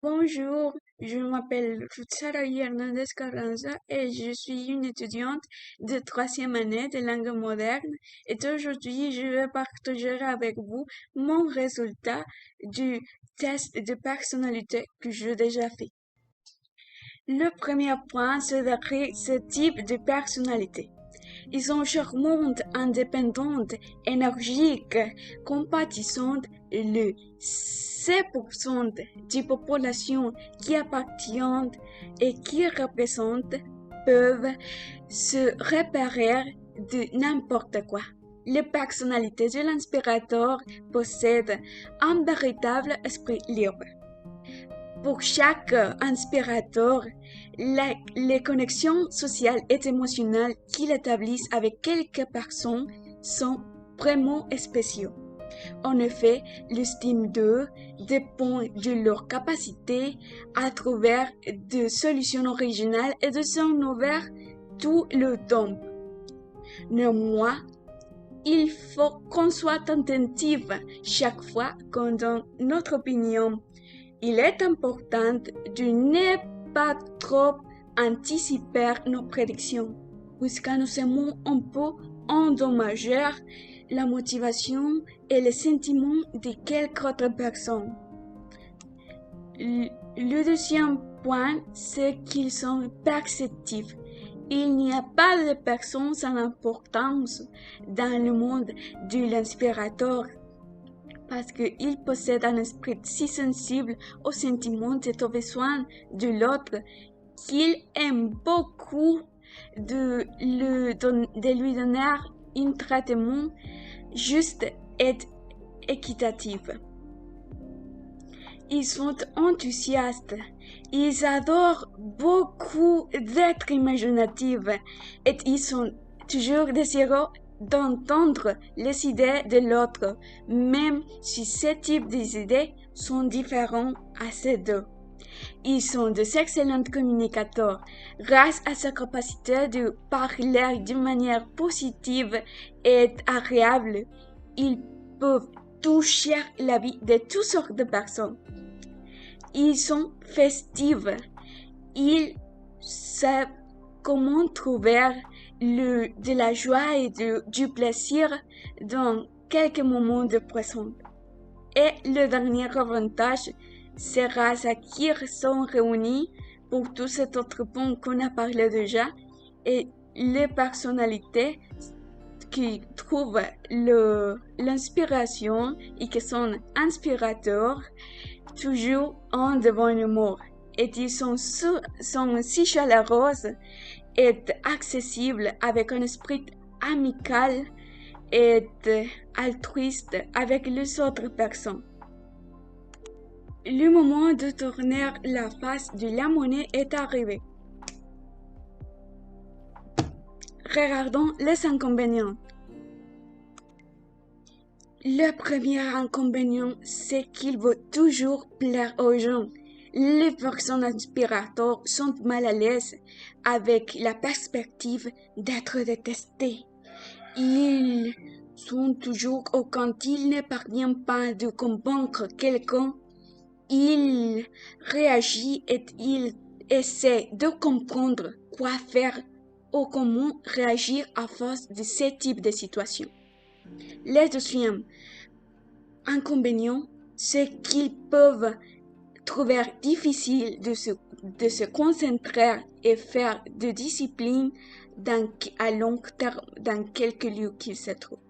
Bonjour, je m'appelle Rutsara Hernandez Carranza et je suis une étudiante de troisième année de langue moderne et aujourd'hui je vais partager avec vous mon résultat du test de personnalité que j'ai déjà fait. Le premier point, c'est d'écrire ce type de personnalité. Ils sont charmantes, indépendantes, énergiques, compatissantes. Le 7% de population qui appartiennent et qui représentent peuvent se repérer de n'importe quoi. Les personnalités de l'inspirateur possèdent un véritable esprit libre. Pour chaque inspirateur, les connexions sociales et émotionnelles qu'il établit avec quelques personnes sont vraiment spéciaux. En effet, l'estime d'eux dépend de leur capacité à trouver des solutions originales et de s'en ouvrir tout le temps. Néanmoins, il faut qu'on soit attentif chaque fois qu'on donne notre opinion. Il est important de ne pas trop anticiper nos prédictions, puisque nous aimons un peu endommager la motivation et les sentiments de quelques autres personnes. Le deuxième point, c'est qu'ils sont perceptifs. Il n'y a pas de personne sans importance dans le monde de l'inspirateur parce qu'il possède un esprit si sensible aux sentiments et aux besoins de l'autre qu'il aime beaucoup de lui donner un traitement juste et équitatif. Ils sont enthousiastes, ils adorent beaucoup d'être imaginatifs et ils sont toujours désireux d'entendre les idées de l'autre, même si ce type d'idées sont différents à ces deux. Ils sont des excellents communicateurs. Grâce à sa capacité de parler d'une manière positive et agréable, ils peuvent toucher la vie de toutes sortes de personnes. Ils sont festifs. Ils savent comment trouver de la joie et du plaisir dans quelques moments de présent. Et le dernier avantage sera à qui sont réunis pour tous ces autres points qu'on a parlé déjà et les personnalités qui trouvent l'inspiration et qui sont inspirateurs toujours en de bon humeur et ils sont si chaleureux et accessibles avec un esprit amical et altruiste avec les autres personnes. Le moment de tourner la face de la monnaie est arrivé. Regardons les inconvénients. Le premier inconvénient, c'est qu'il veut toujours plaire aux gens. Les personnes inspirateurs sont mal à l'aise avec la perspective d'être détestés. Ils sont toujours, quand ils ne parviennent pas de convaincre quelqu'un, ils réagissent et ils essaient de comprendre quoi faire ou comment réagir à face de ce type de situation. Le deuxième inconvénient, c'est qu'ils peuvent trouver difficile de se concentrer et faire de discipline à long terme dans quelque lieu qu'ils se trouvent.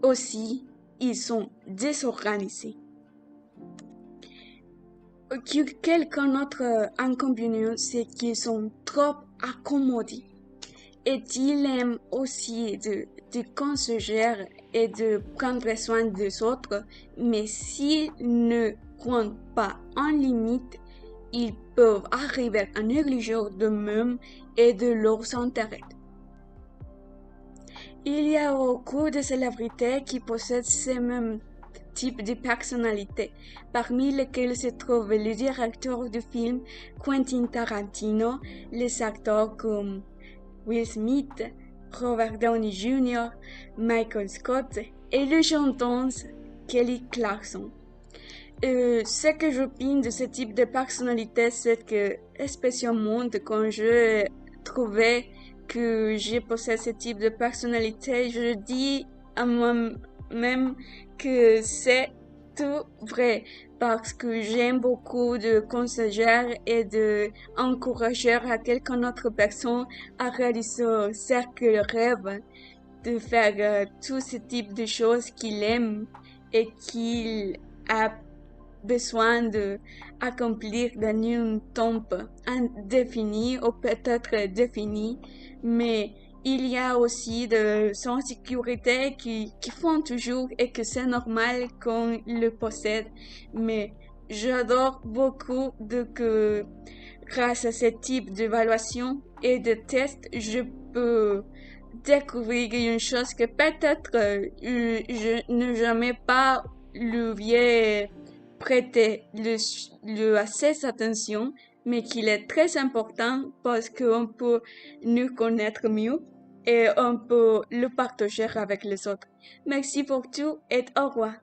Aussi, ils sont désorganisés. Quelqu'un autre inconvénient, c'est qu'ils sont trop accommodés. Et ils aiment aussi de conseiller et de prendre soin des autres, mais s'ils ne prennent pas en limite, ils peuvent arriver à négliger d'eux-mêmes et de leurs intérêts. Il y a beaucoup de célébrités qui possèdent ces mêmes types de personnalités, parmi lesquelles se trouvent le directeur du film Quentin Tarantino, les acteurs comme Will Smith, Robert Downey Jr., Michael Scott et le chanteur Kelly Clarkson. Ce que j'opine de ce type de personnalité, c'est que, spécialement quand je trouvais que j'ai possède ce type de personnalité, je dis à moi-même que c'est tout vrai parce que j'aime beaucoup de conseiller et de encourager à quelqu'un autre personne à réaliser ses rêves, de faire tout ce type de choses qu'il aime et qu'il a besoin de accomplir dans une temps indéfini ou peut-être défini, mais il y a aussi de insécurités qui font toujours et que c'est normal qu'on le possède. Mais j'adore beaucoup de que grâce à ce type d'évaluation et de tests, je peux découvrir une chose que peut-être je ne jamais pas lui prêter le assez attention, mais qu'il est très important parce qu'on peut nous connaître mieux et on peut le partager avec les autres. Merci pour tout et au revoir.